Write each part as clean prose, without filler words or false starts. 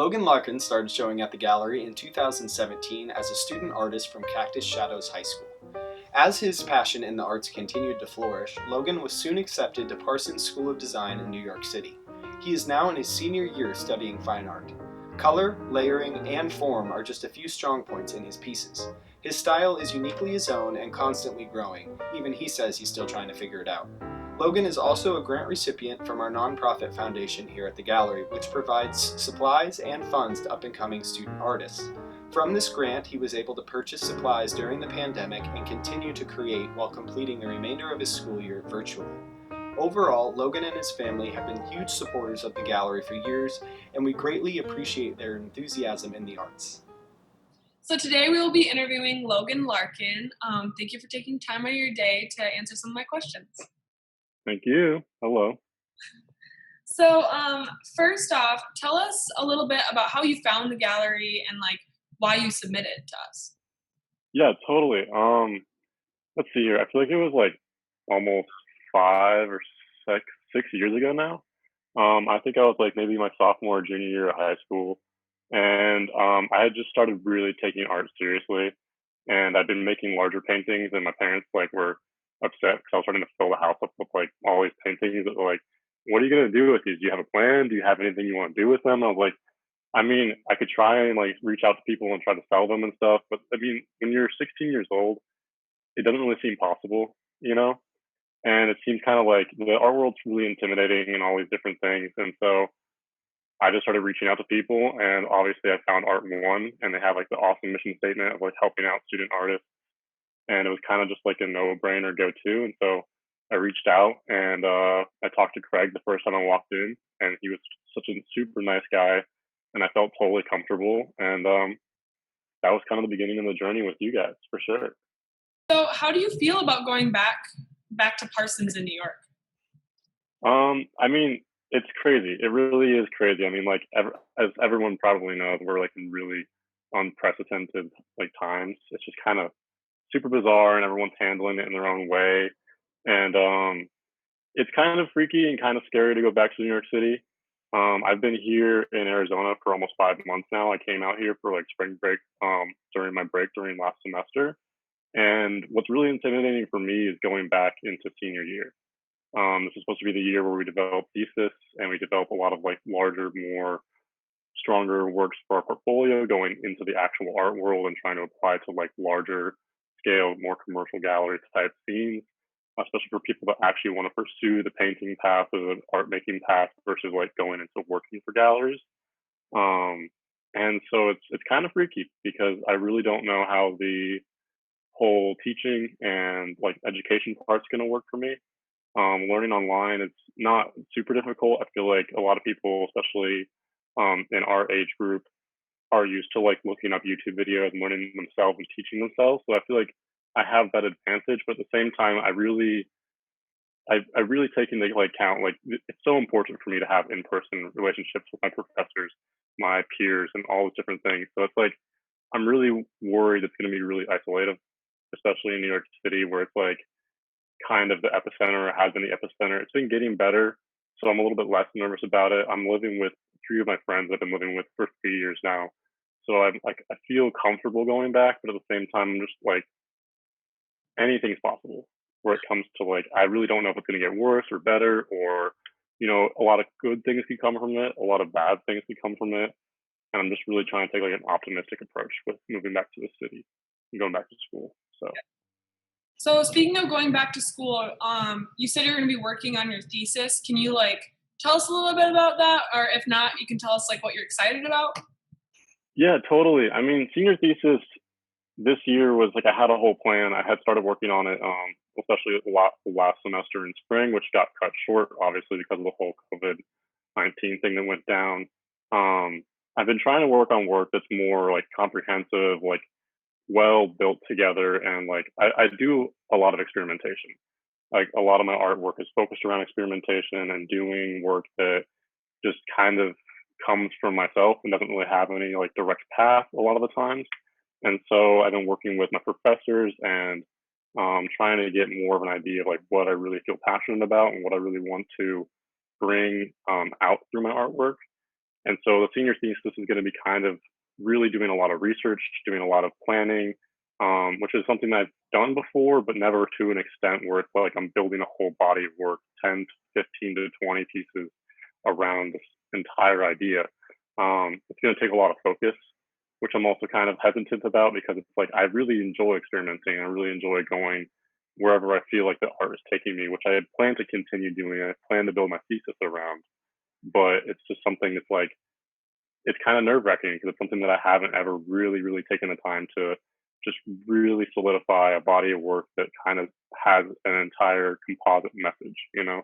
Logan Larkin started showing at the gallery in 2017 as a student artist from Cactus Shadows High School. As his passion in the arts continued to flourish, Logan was soon accepted to Parsons School of Design in New York City. He is now in his senior year studying fine art. Color, layering, and form are just a few strong points in his pieces. His style is uniquely his own and constantly growing. Even he says he's still trying to figure it out. Logan is also a grant recipient from our nonprofit foundation here at the gallery, which provides supplies and funds to up-and-coming student artists. From this grant, he was able to purchase supplies during the pandemic and continue to create while completing the remainder of his school year virtually. Overall, Logan and his family have been huge supporters of the gallery for years, and we greatly appreciate their enthusiasm in the arts. So today we will be interviewing Logan Larkin. Thank you for taking time out of your day to answer some of my questions. Thank you. Hello. So first off, tell us a little bit about how you found the gallery and why you submitted to us. Yeah, totally. Let's see here. I feel like it was almost 5 or 6 years ago now. I think I was maybe my sophomore or junior year of high school, and I had just started really taking art seriously, and I'd been making larger paintings, and my parents were upset because I was starting to fill the house up with all these paintings that were what are you gonna do with these? Do you have a plan? Do you have anything you want to do with them? I was like, I mean, I could try and reach out to people and try to sell them and stuff, but I mean, when you're 16 years old, it doesn't really seem possible, you know? And it seems kind of like the art world's really intimidating and all these different things. And so I just started reaching out to people, and obviously I found Art One, and they have the awesome mission statement of helping out student artists, and it was kind of just a no-brainer go-to. And so I reached out, and I talked to Craig the first time I walked in, and he was such a super nice guy, and I felt totally comfortable. And that was kind of the beginning of the journey with you guys, for sure. So how do you feel about going back to Parsons in New York? I mean, it's crazy. It really is crazy. I mean, as everyone probably knows, we're in really unprecedented times. It's just kind of super bizarre, and everyone's handling it in their own way. And it's kind of freaky and kind of scary to go back to New York City. I've been here in Arizona for almost 5 months now. I came out here for spring break during my break during last semester. And what's really intimidating for me is going back into senior year. This is supposed to be the year where we develop thesis, and we develop a lot of larger, more stronger works for our portfolio, going into the actual art world and trying to apply to larger scale, more commercial gallery type scenes, especially for people that actually want to pursue the painting path or the art making path versus going into working for galleries. And so it's kind of freaky because I really don't know how the whole teaching and education part's going to work for me. Learning online, it's not super difficult. I feel like a lot of people, especially in our age group, are used to looking up YouTube videos and learning themselves and teaching themselves. So I feel like I have that advantage, but at the same time, I really take into account it's so important for me to have in-person relationships with my professors, my peers, and all those different things. So it's I'm really worried it's going to be really isolated, especially in New York City, where it's kind of the epicenter, or has been the epicenter. It's been getting better, so I'm a little bit less nervous about it. I'm living with 3 of my friends I've been living with for 3 years now, so I feel comfortable going back, but at the same time, I'm just anything's possible. Where it comes to I really don't know if it's going to get worse or better, or a lot of good things could come from it, a lot of bad things could come from it, and I'm just really trying to take an optimistic approach with moving back to the city and going back to school. So speaking of going back to school, you said you're going to be working on your thesis. Can you tell us a little bit about that? Or if not, you can tell us what you're excited about. Yeah, totally. I mean, senior thesis this year was I had a whole plan. I had started working on it, especially last semester in spring, which got cut short, obviously, because of the whole COVID-19 thing that went down. I've been trying to work on work that's more comprehensive, well built together, and I do a lot of experimentation. A lot of my artwork is focused around experimentation and doing work that just kind of comes from myself and doesn't really have any direct path a lot of the times. And so I've been working with my professors and trying to get more of an idea of what I really feel passionate about and what I really want to bring out through my artwork. And so the senior thesis is going to be kind of really doing a lot of research, doing a lot of planning, which is something that I've done before, but never to an extent where it's like I'm building a whole body of work, 10 to 15 to 20 pieces around this entire idea. It's going to take a lot of focus, which I'm also kind of hesitant about because it's like I really enjoy experimenting. I really enjoy going wherever I feel like the art is taking me, which I had planned to continue doing. I planned to build my thesis around, but it's just something that's like, it's kind of nerve wracking because it's something that I haven't ever really, really taken the time to just really solidify a body of work that kind of has an entire composite message, you know?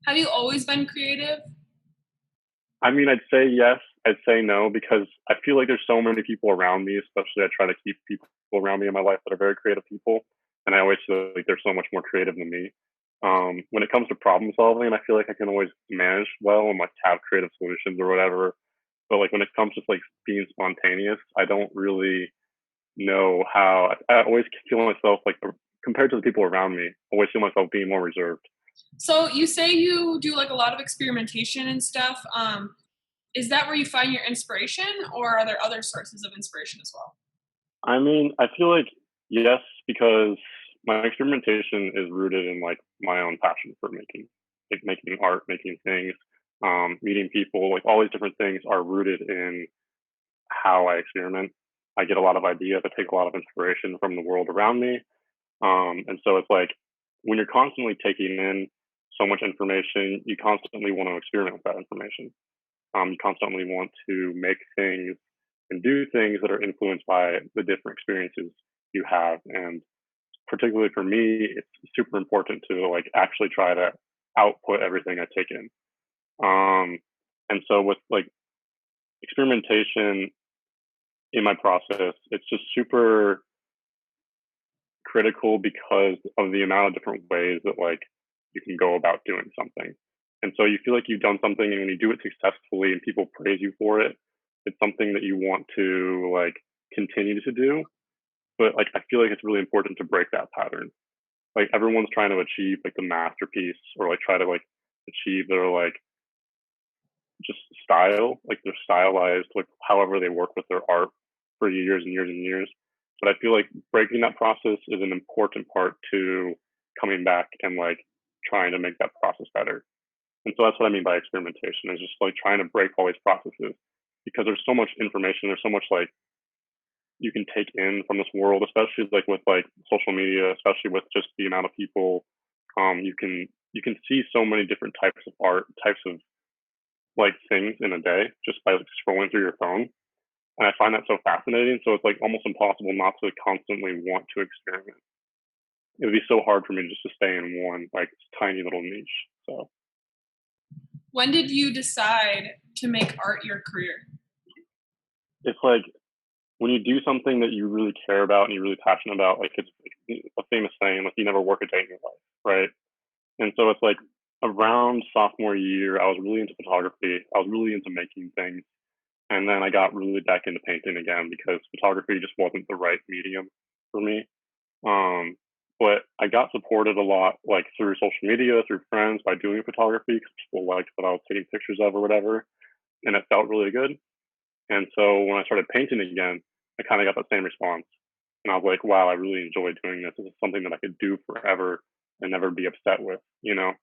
Have you always been creative? I mean, I'd say yes, I'd say no, because I feel like there's so many people around me, especially I try to keep people around me in my life that are very creative people. And I always feel like they're so much more creative than me. When it comes to problem solving, I feel like I can always manage well and like have creative solutions or whatever. But like when it comes to like being spontaneous, I don't really know how. I always feel myself like compared to the people around me, I always feel myself being more reserved. So you say you do like a lot of experimentation and stuff. Is that where you find your inspiration, or are there other sources of inspiration as well? I mean, I feel like yes, because my experimentation is rooted in like my own passion for making, like making art, making things, meeting people, like all these different things are rooted in how I experiment. I get a lot of ideas. I take a lot of inspiration from the world around me. And so it's like when you're constantly taking in so much information, you constantly want to experiment with that information. You constantly want to make things and do things that are influenced by the different experiences you have. And particularly for me, it's super important to like actually try to output everything I take in. Um, and so with like experimentation in my process, it's just super critical because of the amount of different ways that like you can go about doing something. And so you feel like you've done something and when you do it successfully and people praise you for it, it's something that you want to like continue to do. But like I feel like it's really important to break that pattern. Like everyone's trying to achieve like the masterpiece or like try to like achieve their like just style, like they're stylized, like however they work with their art for years and years and years. But I feel like breaking that process is an important part to coming back and like trying to make that process better. And so that's what I mean by experimentation is just like trying to break all these processes because there's so much information, there's so much like you can take in from this world, especially like with like social media, especially with just the amount of people. You can see so many different types of art, types of like things in a day just by like scrolling through your phone. And I find that so fascinating. So it's like almost impossible not to constantly want to experiment. It would be so hard for me just to stay in one like tiny little niche. So When did you decide to make art your career? it's like when you do something that you really care about and you're really passionate about, like it's a famous saying, like you never work a day in your life, right? And so it's like around sophomore year, I was really into photography. I was really into making things. And then I got really back into painting again because photography just wasn't the right medium for me. Um, but I got supported a lot, like through social media, through friends, by doing photography because people liked what I was taking pictures of or whatever, and it felt really good. And so when I started painting again, I kind of got that same response, and I was like, "Wow, I really enjoy doing this. This is something that I could do forever and never be upset with." You know,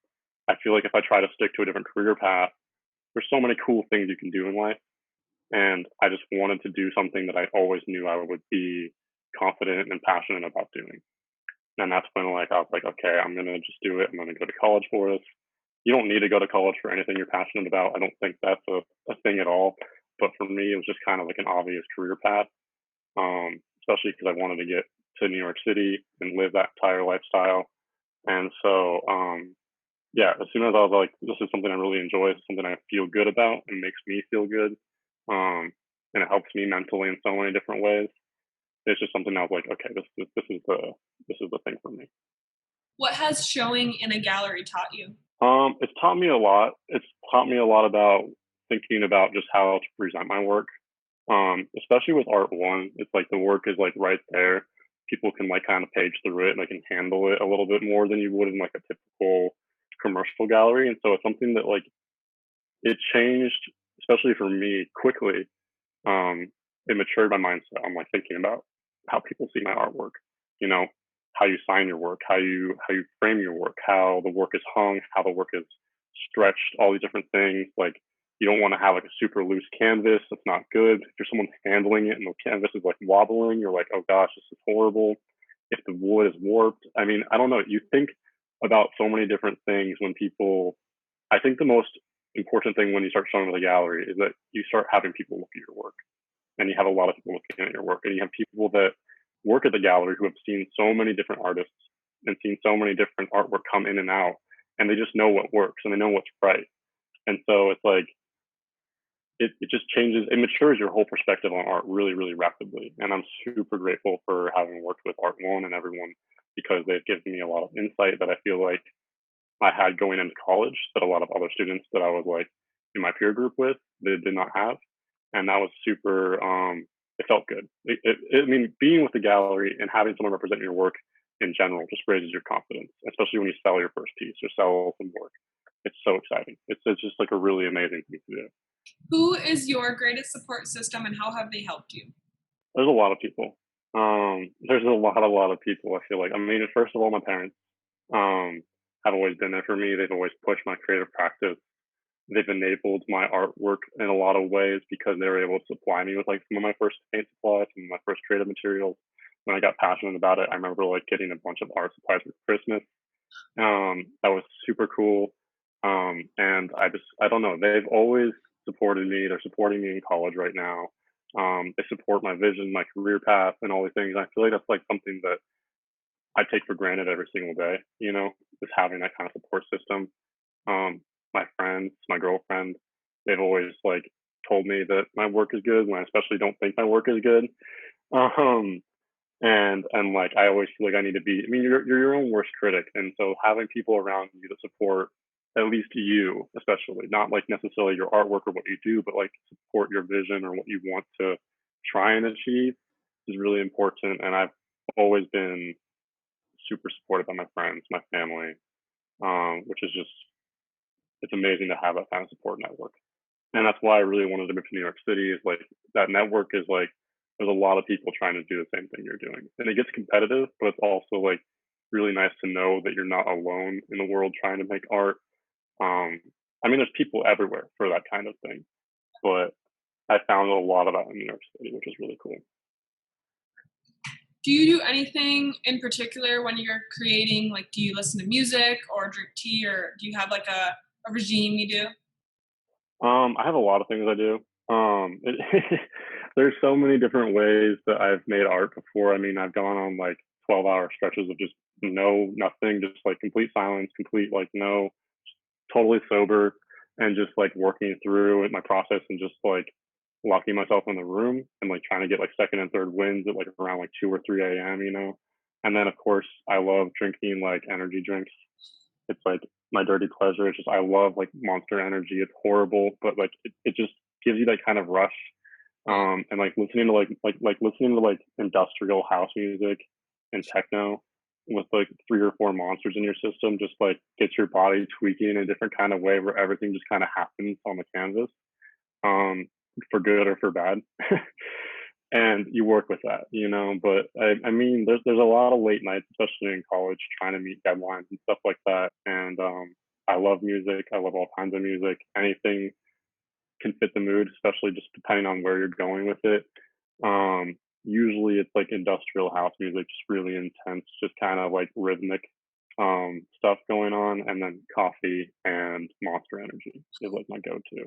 I feel like if I try to stick to a different career path, there's so many cool things you can do in life, and I just wanted to do something that I always knew I would be confident and passionate about doing. And that's when like I was like, okay, I'm gonna just do it. I'm gonna go to college for this. You don't need to go to college for anything you're passionate about. I don't think that's a thing at all. But for me, it was just kind of like an obvious career path, especially because I wanted to get to New York City and live that entire lifestyle. And so, yeah, as soon as I was like, this is something I really enjoy, it's something I feel good about and makes me feel good, and it helps me mentally in so many different ways. It's just something I was like, okay, this is the thing for me. What has showing in a gallery taught you? It's taught me a lot. It's taught me a lot about thinking about just how to present my work. Especially with art one, it's like the work is like right there. People can like kind of page through it and they can handle it a little bit more than you would in like a typical commercial gallery. And so it's something that like it changed, especially for me, quickly. Um, it matured my mindset on like thinking about how people see my artwork. You know, how you sign your work, how you frame your work, how the work is hung, how the work is stretched, all these different things. Like you don't want to have like a super loose canvas. That's not good. If you're someone handling it and the canvas is like wobbling, you're like, oh gosh, this is horrible. If the wood is warped, I mean, I don't know. You think about so many different things when people. I think the most important thing when you start showing with a gallery is that you start having people look at your work, and you have a lot of people looking at your work, and you have people that work at the gallery who have seen so many different artists and seen so many different artwork come in and out, and they just know what works and they know what's right. And so it's like it just changes, it matures your whole perspective on art really, really rapidly. And I'm super grateful for having worked with Art One and everyone because they've given me a lot of insight that I feel like I had going into college that a lot of other students that I was like in my peer group with they did not have, and that was super. It felt good. I mean, being with the gallery and having someone represent your work in general just raises your confidence, especially when you sell your first piece or sell some work. It's so exciting. It's just like a really amazing thing to do. Who is your greatest support system and how have they helped you? There's a lot of people. There's a lot of people. I feel like. I mean, first of all, my parents have always been there for me. They've always pushed my creative practice. They've enabled my artwork in a lot of ways because they were able to supply me with like some of my first paint supplies, some of my first creative materials. When I got passionate about it, I remember like getting a bunch of art supplies for Christmas. That was super cool. And I don't know, they've always supported me. They're supporting me in college right now. They support my vision, my career path, and all these things. I feel like that's like something that I take for granted every single day, just having that kind of support system. My friends, my girlfriend, they've always like told me that my work is good when I especially don't think my work is good. Um, and like I always feel like I need to be. I mean, you're your own worst critic, and so having people around you that support at least you, especially not like necessarily your artwork or what you do, but like support your vision or what you want to try and achieve is really important. And I've always been super supported by my friends, my family, which is just it's amazing to have that kind of support network. And that's why I really wanted to move to New York City. Is like that network is like there's a lot of people trying to do the same thing you're doing, and it gets competitive, but it's also like really nice to know that you're not alone in the world trying to make art. Um, I mean, there's people everywhere for that kind of thing, but I found a lot of that in New York City, which is really cool. Do you do anything in particular when you're creating? Like, do you listen to music or drink tea, or do you have like a regime you do? I have a lot of things I do. There's so many different ways that I've made art before. I mean, I've gone on like 12-hour stretches of just nothing, just like complete silence, complete like no, totally sober, and just like working through my process and just like locking myself in the room and like trying to get like second and third wins at like around like 2 or 3 a.m. And then of course I love drinking like energy drinks. It's like my dirty pleasure. It's just I love like Monster Energy. It's horrible, but like it just gives you that kind of rush. And like listening to listening to like industrial house music and techno with like 3 or 4 monsters in your system just like gets your body tweaking in a different kind of way where everything just kind of happens on the canvas, for good or for bad. And you work with that. But I mean, there's a lot of late nights, especially in college, trying to meet deadlines and stuff like that. And I love music. I love all kinds of music. Anything can fit the mood, especially just depending on where you're going with it. Usually it's like industrial house music, just really intense, just kind of like rhythmic stuff going on, and then coffee and Monster Energy is like my go-to.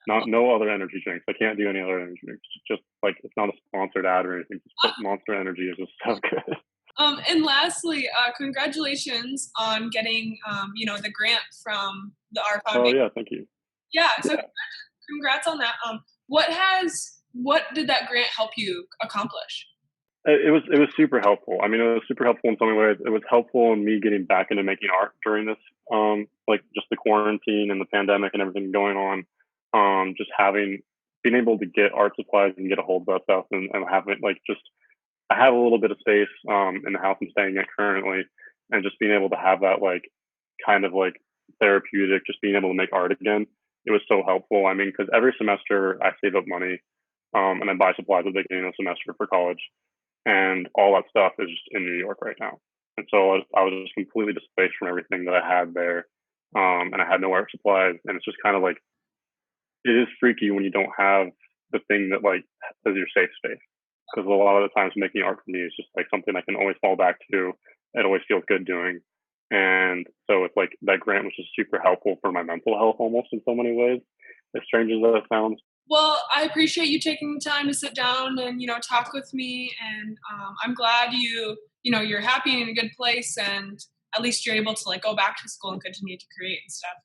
No other energy drinks. I can't do any other energy drinks. Just like it's not a sponsored ad or anything. Just Monster Energy is just so good. And lastly, congratulations on getting the grant from the R Oh Foundation. yeah, thank you. Yeah, so congrats on that. What did that grant help you accomplish? It was super helpful. I mean, it was super helpful in so many ways. It was helpful in me getting back into making art during this, like just the quarantine and the pandemic and everything going on. Just being able to get art supplies and get a hold of that stuff and have it like just I have a little bit of space in the house I'm staying at currently, and just being able to have that like kind of like therapeutic, just being able to make art again it was so helpful. I mean, because every semester I save up money, and I buy supplies at the beginning of the semester for college, and all that stuff is just in New York right now. And so I was just completely displaced from everything that I had there, and I had no art supplies, and it's just kind of like it is freaky when you don't have the thing that like is your safe space. Because a lot of the times making art for me is just like something I can always fall back to. It always feels good doing. And so it's like that grant was just super helpful for my mental health almost in so many ways, as strange as that sounds. Well, I appreciate you taking the time to sit down and talk with me, and I'm glad you're happy and in a good place, and at least you're able to like go back to school and continue to create and stuff.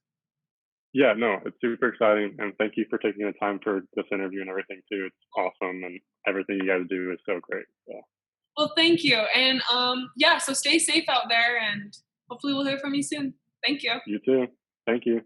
Yeah, no, it's super exciting. And thank you for taking the time for this interview and everything too. It's awesome. And everything you guys do is so great. So, Well, thank you, and yeah, so stay safe out there, and hopefully we'll hear from you soon. Thank you. you too. Thank you.